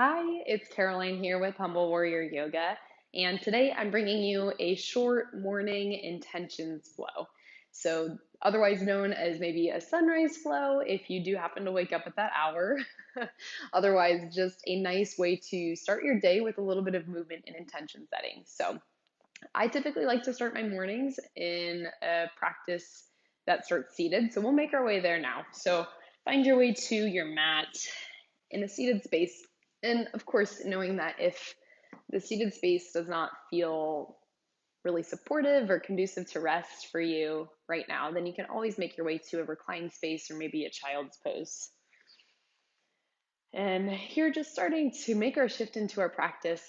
Hi, it's Caroline here with Humble Warrior Yoga, and today I'm bringing you a short morning intentions flow. So, otherwise known as maybe a sunrise flow if you do happen to wake up at that hour. Otherwise, just a nice way to start your day with a little bit of movement and intention setting. So, I typically like to start my mornings in a practice that starts seated. So, we'll make our way there now. So, find your way to your mat in a seated space. And of course, knowing that if the seated space does not feel really supportive or conducive to rest for you right now, then you can always make your way to a reclined space or maybe a child's pose. And here, just starting to make our shift into our practice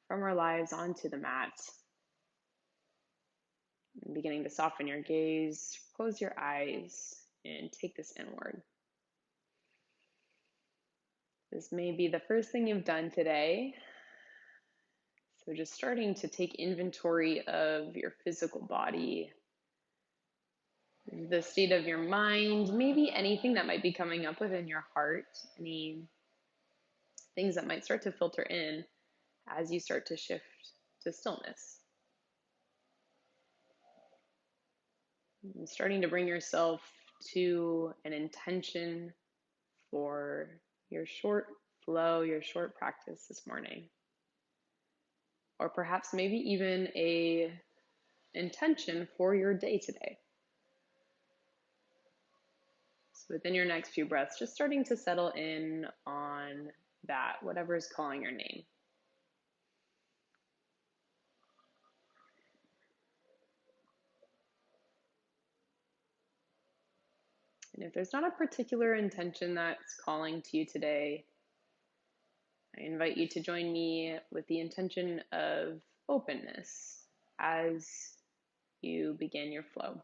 from our lives onto the mat. And beginning to soften your gaze, close your eyes, and take this inward. This may be the first thing you've done today. So just starting to take inventory of your physical body, the state of your mind, maybe anything that might be coming up within your heart, any things that might start to filter in as you start to shift to stillness. And starting to bring yourself to an intention for your short flow, your short practice this morning. Or perhaps maybe even a intention for your day today. So within your next few breaths, just starting to settle in on that, whatever is calling your name. And if there's not a particular intention that's calling to you today, I invite you to join me with the intention of openness as you begin your flow.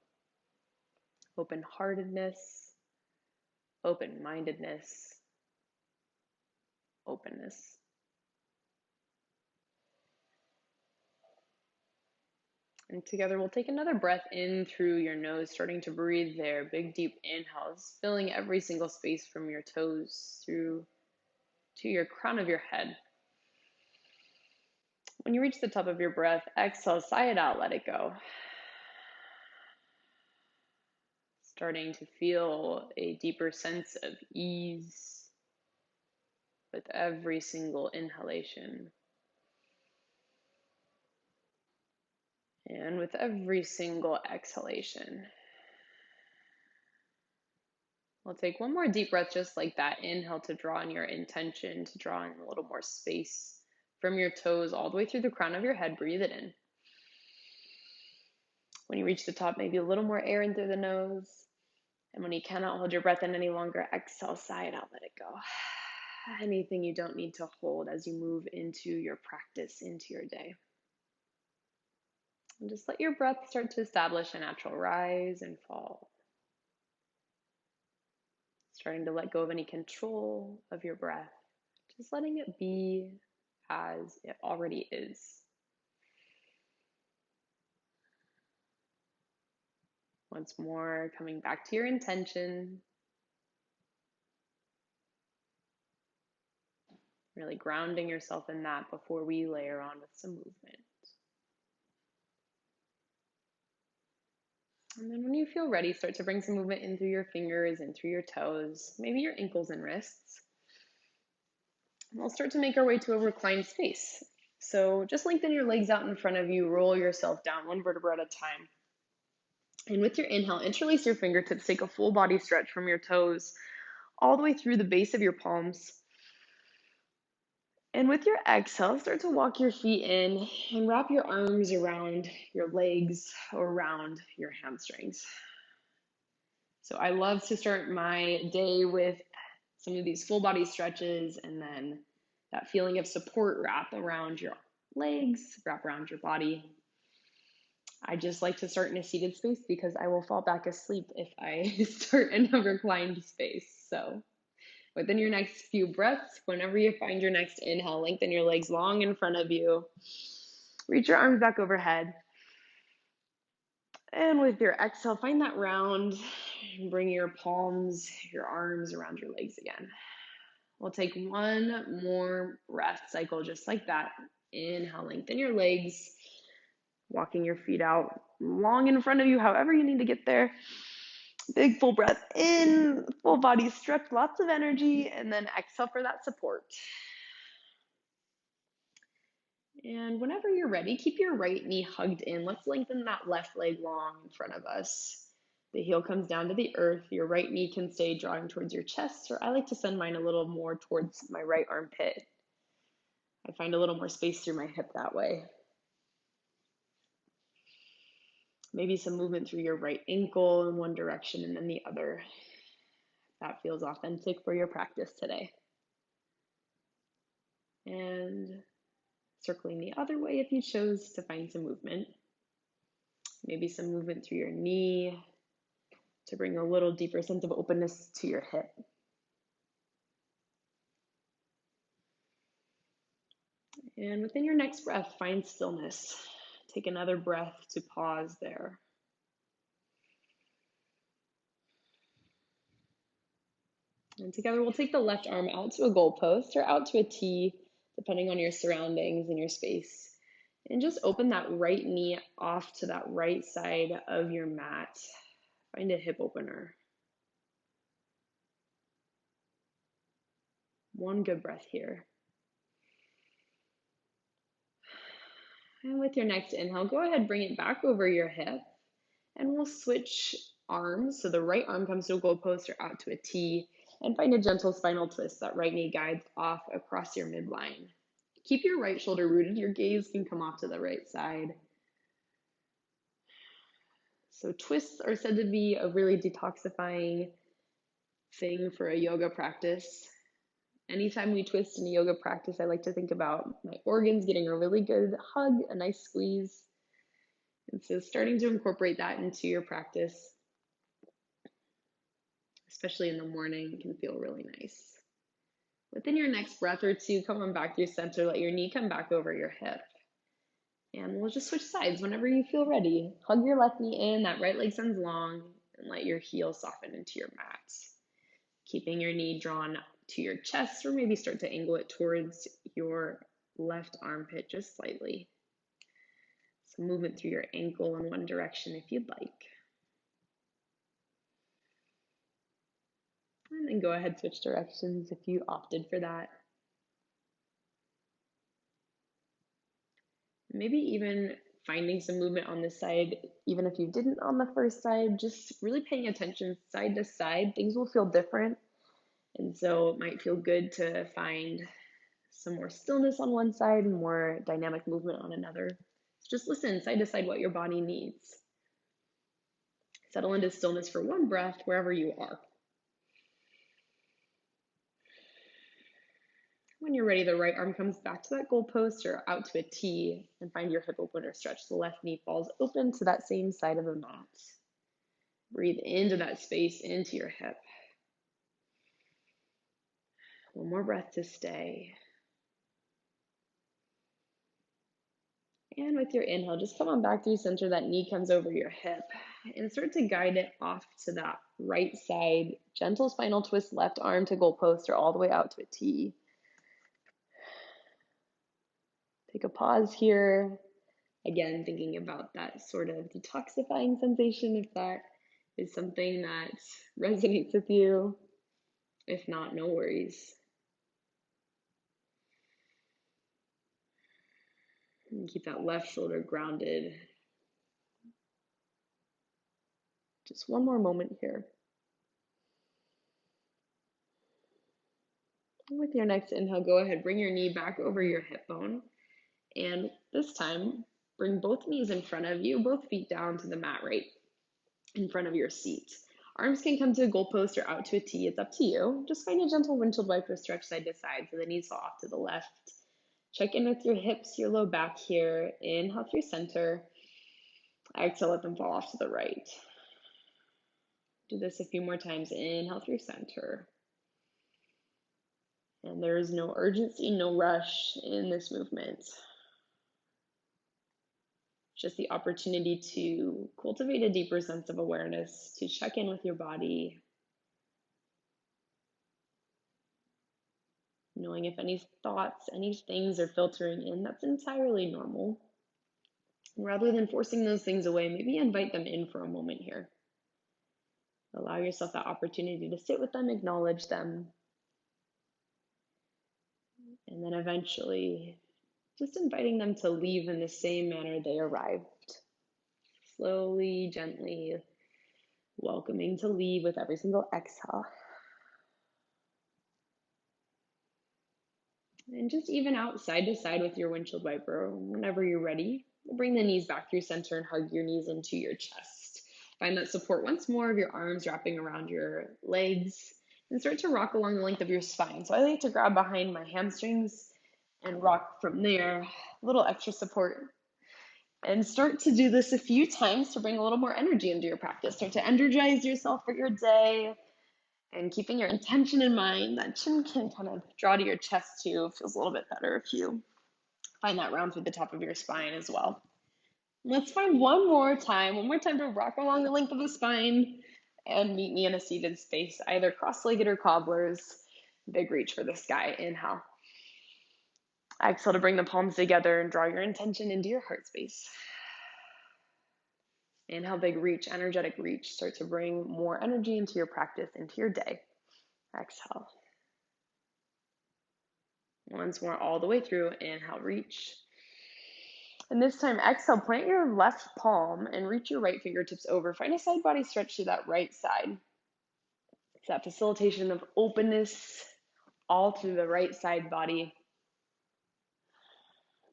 Open-heartedness, open-mindedness, openness. And together we'll take another breath in through your nose, starting to breathe there. Big deep inhales, filling every single space from your toes through to your crown of your head. When you reach the top of your breath, exhale, sigh it out, let it go. Starting to feel a deeper sense of ease with every single inhalation. And with every single exhalation. We'll take one more deep breath just like that. Inhale to draw in your intention, to draw in a little more space from your toes all the way through the crown of your head. Breathe it in. When you reach the top, maybe a little more air in through the nose. And when you cannot hold your breath in any longer, exhale, sigh it out, let it go. Anything you don't need to hold as you move into your practice, into your day. And just let your breath start to establish a natural rise and fall. Starting to let go of any control of your breath. Just letting it be as it already is. Once more, coming back to your intention. Really grounding yourself in that before we layer on with some movement. And then when you feel ready, start to bring some movement in through your fingers and through your toes, maybe your ankles and wrists. And we'll start to make our way to a reclined space. So just lengthen your legs out in front of you, roll yourself down one vertebra at a time. And with your inhale, interlace your fingertips, take a full body stretch from your toes all the way through the base of your palms. And with your exhale, start to walk your feet in and wrap your arms around your legs or around your hamstrings. So I love to start my day with some of these full body stretches and then that feeling of support wrap around your legs, wrap around your body. I just like to start in a seated space because I will fall back asleep if I start in a reclined space. So within your next few breaths, whenever you find your next inhale, lengthen your legs long in front of you. Reach your arms back overhead. And with your exhale, find that round. Bring your palms, your arms around your legs again. We'll take one more breath cycle just like that. Inhale, lengthen your legs, walking your feet out long in front of you, however you need to get there. Big full breath in, full body stretch, lots of energy, and then exhale for that support. And whenever you're ready, keep your right knee hugged in. Let's lengthen that left leg long in front of us. The heel comes down to the earth. Your right knee can stay drawing towards your chest, or I like to send mine a little more towards my right armpit. I find a little more space through my hip that way. Maybe some movement through your right ankle in one direction and then the other. That feels authentic for your practice today. And circling the other way if you chose to find some movement. Maybe some movement through your knee to bring a little deeper sense of openness to your hip. And within your next breath, find stillness. Take another breath to pause there. And together we'll take the left arm out to a goalpost or out to a T, depending on your surroundings and your space. And just open that right knee off to that right side of your mat. Find a hip opener. One good breath here. And with your next inhale, go ahead, bring it back over your hip. And we'll switch arms. So the right arm comes to a goalpost or out to a T. And find a gentle spinal twist. That right knee guides off across your midline. Keep your right shoulder rooted. Your gaze can come off to the right side. So twists are said to be a really detoxifying thing for a yoga practice. Anytime we twist in a yoga practice, I like to think about my organs getting a really good hug, a nice squeeze. And so starting to incorporate that into your practice, especially in the morning, can feel really nice. Within your next breath or two, come on back to your center. Let your knee come back over your hip. And we'll just switch sides whenever you feel ready. Hug your left knee in, that right leg sends long, and let your heel soften into your mat. Keeping your knee drawn to your chest, or maybe start to angle it towards your left armpit just slightly. Some movement through your ankle in one direction if you'd like. And then go ahead, switch directions if you opted for that. Maybe even finding some movement on this side, even if you didn't on the first side, just really paying attention side to side. Things will feel different. And so it might feel good to find some more stillness on one side and more dynamic movement on another. So just listen side to side what your body needs. Settle into stillness for one breath wherever you are. When you're ready, the right arm comes back to that goalpost or out to a T, and find your hip opener stretch. The left knee falls open to that same side of the mat. Breathe into that space, into your hip. One more breath to stay. And with your inhale, just come on back through center. That knee comes over your hip and start to guide it off to that right side. Gentle spinal twist, left arm to goalpost or all the way out to a T. Take a pause here. Again, thinking about that sort of detoxifying sensation, if that is something that resonates with you. If not, no worries. And keep that left shoulder grounded. Just one more moment here. And with your next inhale, go ahead, bring your knee back over your hip bone. And this time, bring both knees in front of you, both feet down to the mat right in front of your seat. Arms can come to a goalpost or out to a T. It's up to you. Just find a gentle windshield wiper stretch side to side so the knees fall off to the left. Check in with your hips, your low back here. Inhale through center. Exhale, let them fall off to the right. Do this a few more times. Inhale through center. And there is no urgency, no rush in this movement. Just the opportunity to cultivate a deeper sense of awareness, to check in with your body. Knowing if any thoughts, any things are filtering in, that's entirely normal. And rather than forcing those things away, maybe invite them in for a moment here. Allow yourself that opportunity to sit with them, acknowledge them, and then eventually just inviting them to leave in the same manner they arrived. Slowly, gently, welcoming to leave with every single exhale. And just even out side to side with your windshield wiper whenever you're ready. Bring the knees back through center and hug your knees into your chest. Find that support once more of your arms wrapping around your legs and start to rock along the length of your spine. So I like to grab behind my hamstrings and rock from there, a little extra support. And start to do this a few times to bring a little more energy into your practice. Start to energize yourself for your day. And keeping your intention in mind, that chin can kind of draw to your chest too. Feels a little bit better if you find that round through the top of your spine as well. Let's find one more time to rock along the length of the spine and meet me in a seated space, either cross-legged or cobblers. Big reach for the sky. Inhale. Exhale to bring the palms together and draw your intention into your heart space. Inhale, big reach, energetic reach. Start to bring more energy into your practice, into your day. Exhale. Once more, all the way through. Inhale, reach. And this time, exhale, plant your left palm and reach your right fingertips over. Find a side body stretch to that right side. It's that facilitation of openness all through the right side body.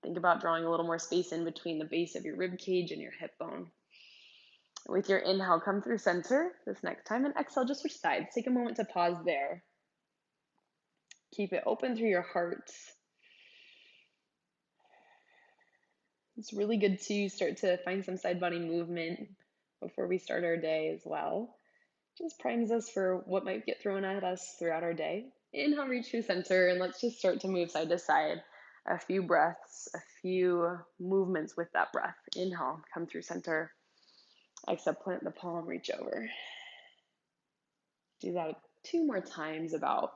Think about drawing a little more space in between the base of your rib cage and your hip bone. With your inhale, come through center this next time, and exhale, just switch sides. Take a moment to pause there. Keep it open through your heart. It's really good to start to find some side body movement before we start our day as well. Just primes us for what might get thrown at us throughout our day. Inhale, reach through center, and let's just start to move side to side. A few breaths, a few movements with that breath. Inhale, come through center. Exhale, plant the palm, reach over. Do that 2 more times about.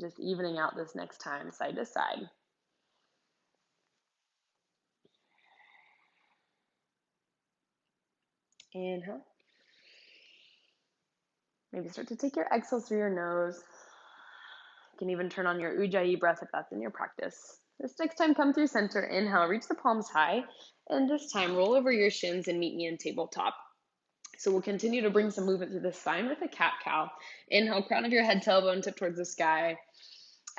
Just evening out this next time, side to side. Inhale. Maybe start to take your exhales through your nose. You can even turn on your Ujjayi breath if that's in your practice. This next time, come through center. Inhale, reach the palms high. And this time, roll over your shins and meet me in tabletop. So we'll continue to bring some movement through the spine with a cat-cow. Inhale, crown of your head, tailbone, tip towards the sky.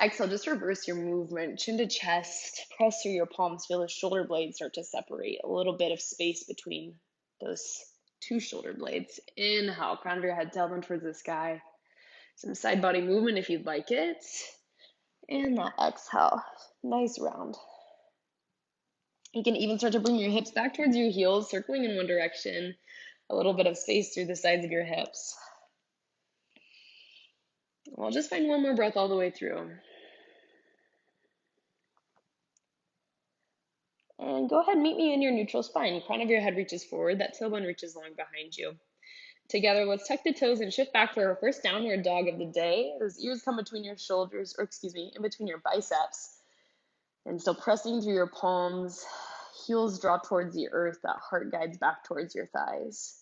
Exhale, just reverse your movement, chin to chest. Press through your palms. Feel the shoulder blades start to separate. A little bit of space between those 2 shoulder blades. Inhale, crown of your head, tailbone towards the sky. Some side body movement if you'd like it. And that exhale, nice round. You can even start to bring your hips back towards your heels, circling in one direction. A little bit of space through the sides of your hips. I'll just find one more breath all the way through. And go ahead and meet me in your neutral spine. Crown of your head reaches forward, that tailbone reaches long behind you. Together, let's tuck the toes and shift back for our first downward dog of the day. Those ears come between your shoulders, in between your biceps. And still pressing through your palms, heels draw towards the earth, that heart guides back towards your thighs.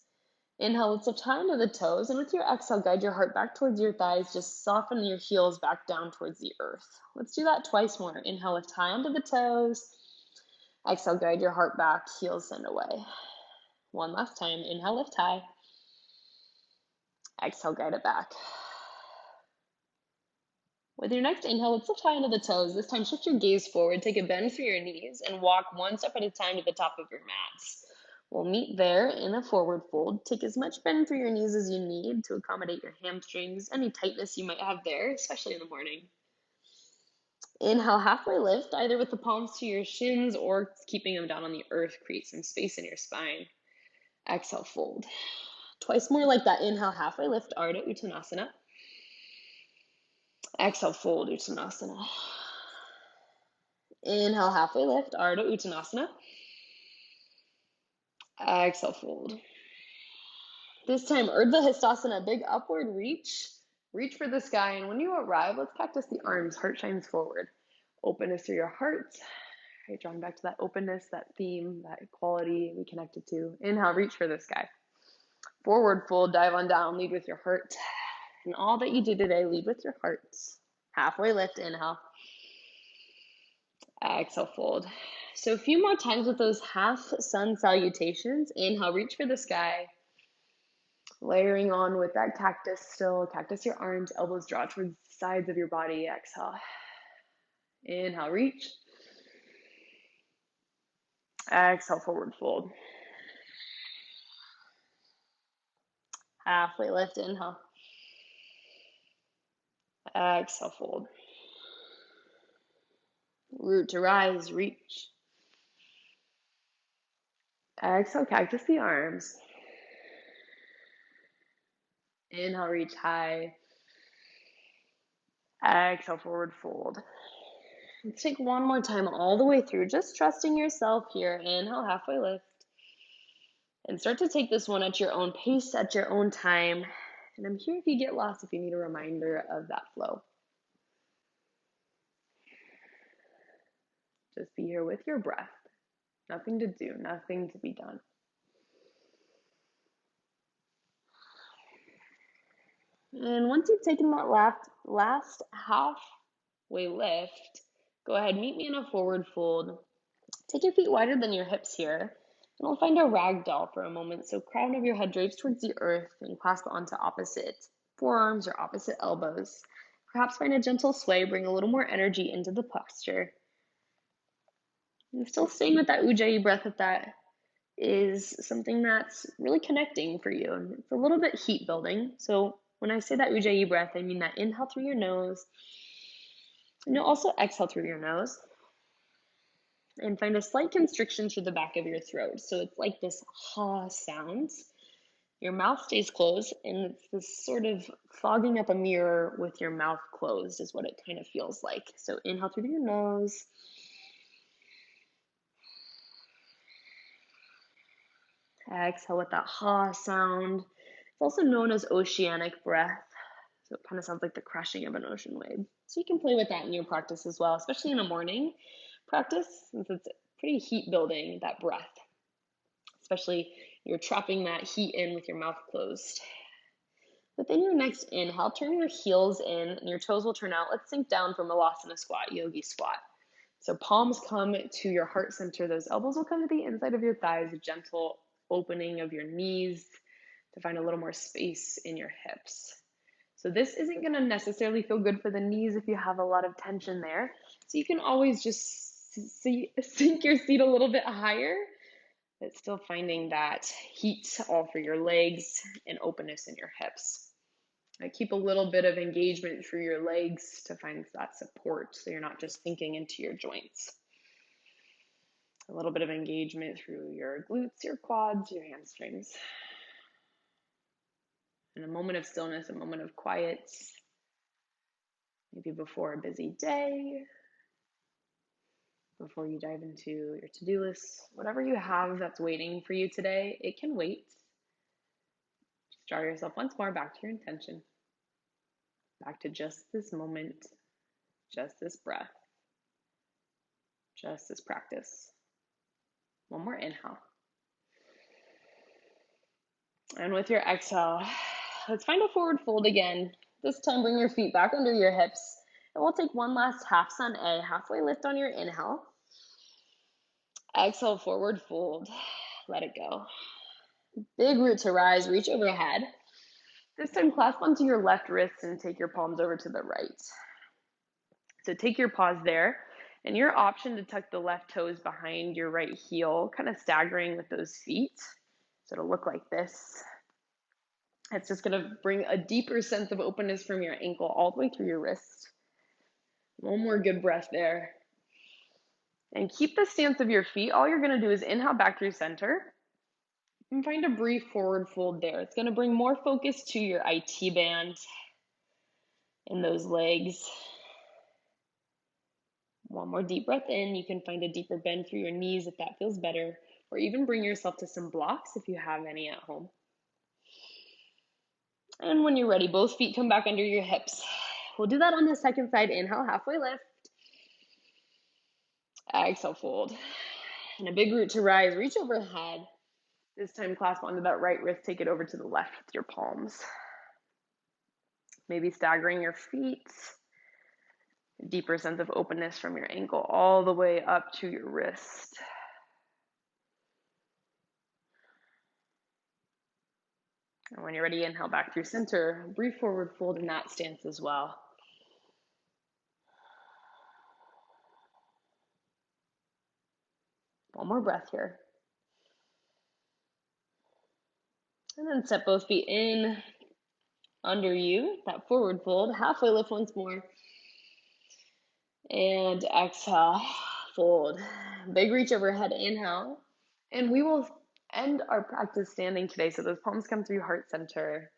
Inhale, let's lift high onto the toes, and with your exhale, guide your heart back towards your thighs. Just soften your heels back down towards the earth. Let's do that twice more. Inhale, lift high onto the toes. Exhale, guide your heart back, heels send away. One last time. Inhale, lift high. Exhale, guide it back. With your next inhale, let's lift high onto the toes. This time, shift your gaze forward, take a bend through your knees, and walk one step at a time to the top of your mats. We'll meet there in a forward fold. Take as much bend through your knees as you need to accommodate your hamstrings, any tightness you might have there, especially in the morning. Inhale, halfway lift, either with the palms to your shins or keeping them down on the earth. Create some space in your spine. Exhale, fold. Twice more like that. Inhale, halfway lift, Ardha Uttanasana. Exhale, fold, Uttanasana. Inhale, halfway lift, Ardha Uttanasana. Exhale, fold. This time, Urdhva Hastasana, big upward reach. Reach for the sky, and when you arrive, let's cactus the arms, heart shines forward. Openness through your heart. Right, drawing back to that openness, that theme, that quality we connected to. Inhale, reach for the sky. Forward fold, dive on down, lead with your heart. And all that you do today, lead with your heart. Halfway lift, inhale. Exhale, fold. So a few more times with those half sun salutations. Inhale, reach for the sky. Layering on with that cactus still. Cactus your arms, elbows draw towards the sides of your body. Exhale. Inhale, reach. Exhale, forward fold. Halfway lift, inhale. Exhale, fold. Root to rise, reach. Exhale, cactus the arms. Inhale, reach high. Exhale, forward fold. Let's take one more time all the way through, just trusting yourself here. Inhale, halfway lift. And start to take this one at your own pace, at your own time. And I'm here if you get lost, if you need a reminder of that flow. Just be here with your breath. Nothing to do, nothing to be done. And once you've taken that last halfway lift, go ahead, meet me in a forward fold. Take your feet wider than your hips here, and we'll find a ragdoll for a moment. So crown of your head drapes towards the earth and clasp onto opposite forearms or opposite elbows. Perhaps find a gentle sway, bring a little more energy into the posture. And still staying with that Ujjayi breath if that is something that's really connecting for you. And it's a little bit heat building. So when I say that Ujjayi breath, I mean that inhale through your nose, and you'll also exhale through your nose. And find a slight constriction through the back of your throat. So it's like this ha sound. Your mouth stays closed, and it's this sort of fogging up a mirror with your mouth closed is what it kind of feels like. So inhale through your nose. Exhale with that ha sound. It's also known as oceanic breath. So it kind of sounds like the crashing of an ocean wave. So you can play with that in your practice as well, especially in a morning practice, since it's pretty heat building, that breath. Especially you're trapping that heat in with your mouth closed. Within your next inhale, turn your heels in and your toes will turn out. Let's sink down from Malasana squat, yogi squat. So palms come to your heart center. Those elbows will come to the inside of your thighs, a gentle opening of your knees to find a little more space in your hips. So this isn't going to necessarily feel good for the knees if you have a lot of tension there. So you can always just sink your seat a little bit higher, but still finding that heat all for your legs and openness in your hips. Keep a little bit of engagement through your legs to find that support so you're not just sinking into your joints. A little bit of engagement through your glutes, your quads, your hamstrings. And a moment of stillness, a moment of quiet, maybe before a busy day, before you dive into your to-do list, whatever you have that's waiting for you today, it can wait. Just draw yourself once more back to your intention, back to just this moment, just this breath, just this practice. One more inhale. And with your exhale, let's find a forward fold again. This time, bring your feet back under your hips. And we'll take one last half sun A, halfway lift on your inhale. Exhale, forward fold. Let it go. Big root to rise, reach overhead. This time, clasp onto your left wrist and take your palms over to the right. So take your pause there. And your option to tuck the left toes behind your right heel, kind of staggering with those feet. So it'll look like this. It's just going to bring a deeper sense of openness from your ankle all the way through your wrist. One more good breath there. And keep the stance of your feet. All you're going to do is inhale back through center and find a brief forward fold there. It's going to bring more focus to your IT band and those legs. One more deep breath in. You can find a deeper bend through your knees if that feels better, or even bring yourself to some blocks if you have any at home. And when you're ready, both feet come back under your hips. We'll do that on the second side. Inhale, halfway lift. Exhale, fold. And a big root to rise. Reach overhead. This time clasp onto that right wrist. Take it over to the left with your palms. Maybe staggering your feet. A deeper sense of openness from your ankle all the way up to your wrist. And when you're ready, inhale back through center. Breathe forward, fold in that stance as well. One more breath here. And then set both feet in under you, that forward fold. Halfway lift once more. And exhale, fold. Big reach overhead, inhale. And we will end our practice standing today. So those palms come through heart center,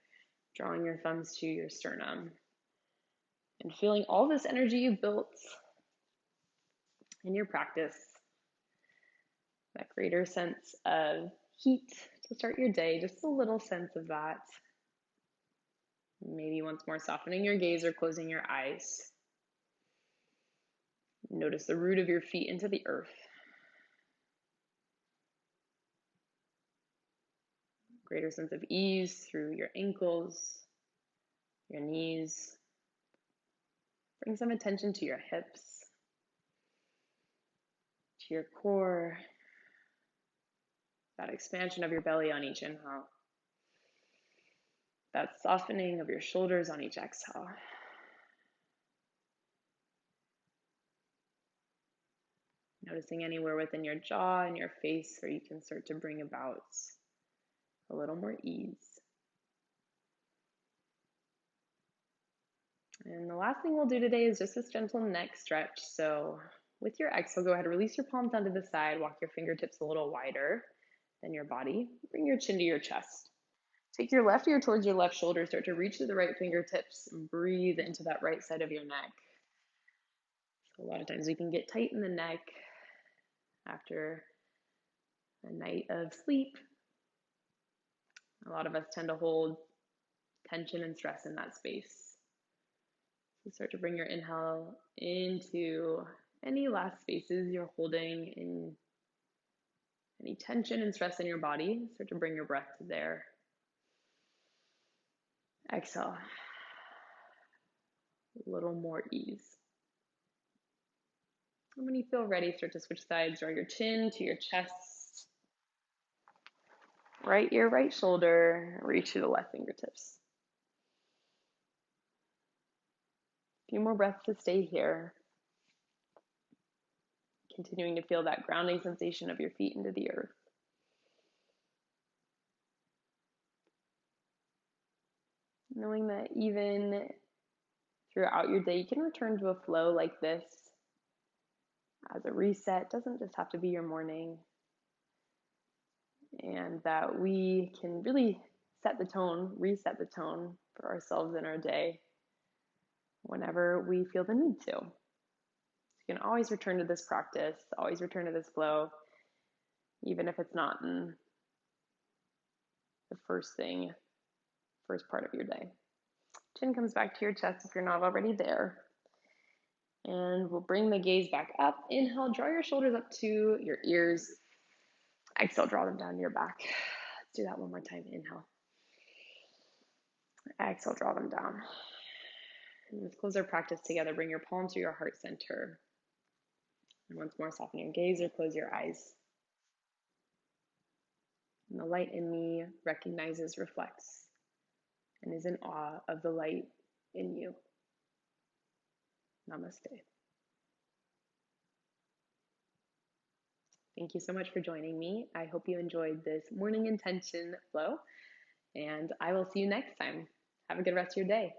drawing your thumbs to your sternum. And feeling all this energy you've built in your practice. That greater sense of heat to start your day, just a little sense of that. Maybe once more softening your gaze or closing your eyes. Notice the root of your feet into the earth. Greater sense of ease through your ankles, your knees. Bring some attention to your hips, to your core, that expansion of your belly on each inhale, that softening of your shoulders on each exhale. Noticing anywhere within your jaw and your face where you can start to bring about a little more ease. And the last thing we'll do today is just this gentle neck stretch. So with your exhale, go ahead and release your palms onto the side, walk your fingertips a little wider than your body. Bring your chin to your chest. Take your left ear towards your left shoulder, start to reach to the right fingertips and breathe into that right side of your neck. So a lot of times we can get tight in the neck after a night of sleep. A lot of us tend to hold tension and stress in that space. So start to bring your inhale into any last spaces you're holding in any tension and stress in your body. Start to bring your breath to there. Exhale. A little more ease. And when you feel ready, start to switch sides. Draw your chin to your chest. Right ear, right shoulder. Reach to the left fingertips. A few more breaths to stay here. Continuing to feel that grounding sensation of your feet into the earth. Knowing that even throughout your day, you can return to a flow like this as a reset. It doesn't just have to be your morning. And that we can really set the tone, reset the tone for ourselves in our day whenever we feel the need to. You can always return to this practice, always return to this flow, even if it's not in the first part of your day. Chin comes back to your chest if you're not already there. And we'll bring the gaze back up. Inhale, draw your shoulders up to your ears. Exhale, draw them down to your back. Let's do that one more time. Inhale. Exhale, draw them down. And let's close our practice together. Bring your palms to your heart center. And once more, soften your gaze or close your eyes. And the light in me recognizes, reflects, and is in awe of the light in you. Namaste. Thank you so much for joining me. I hope you enjoyed this morning intention flow, and I will see you next time. Have a good rest of your day.